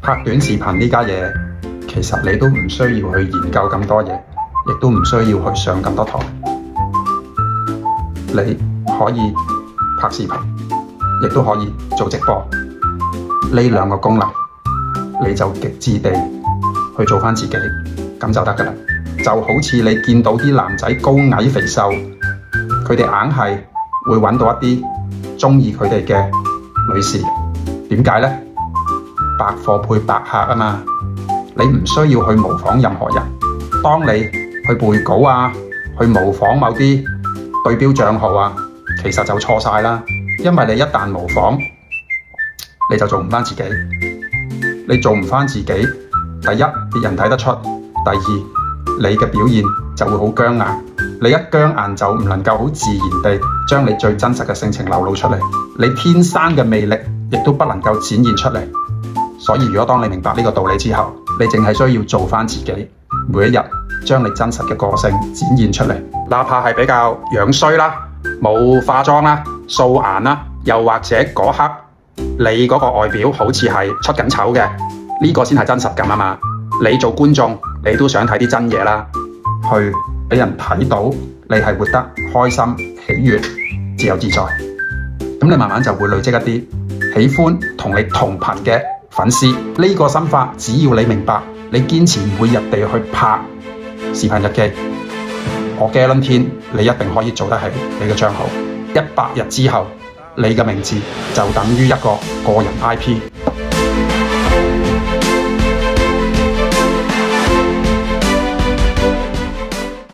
拍短視頻呢家嘢，其實你都唔需要去研究咁多嘢，亦都唔需要去上咁多堂。你可以拍視頻，亦都可以做直播，呢兩個功能你就極致地去做返自己，咁就得㗎啦。就好似你見到啲男仔高矮肥瘦，佢哋硬係會揾到一啲鍾意佢哋嘅女士，點解呢？百貨配百客啊嘛，你唔需要去模仿任何人。當你去背稿啊，去模仿某啲對標帳號啊，其實就錯晒啦。因為你一旦模仿，你就做唔返自己。你做唔返自己，第一，別人睇得出；第二，你嘅表現就會好僵硬。你一僵硬就唔能夠好自然地將你最真實嘅性情流露出嚟，你天生嘅魅力亦都不能夠展現出嚟。所以如果當你明白呢個道理之後，你淨係需要做返自己，每一日將你真實嘅個性展現出嚟，哪怕係比較樣衰啦、冇化妝啦、素顏啦，又或者嗰刻你嗰個外表好似係出緊醜嘅，呢個先係真實感啊嘛。你做觀眾，你都想睇啲真嘢啦，去俾人睇到你係活得開心、喜悅、自由自在。咁你慢慢就會累積一啲喜歡同你同頻嘅粉絲。呢個心法，只要你明白，你堅持每日地去拍視頻日記，我 guarantee 你一定可以做得起你嘅帳號。100日之後，你嘅名字就等於一個個人 IP。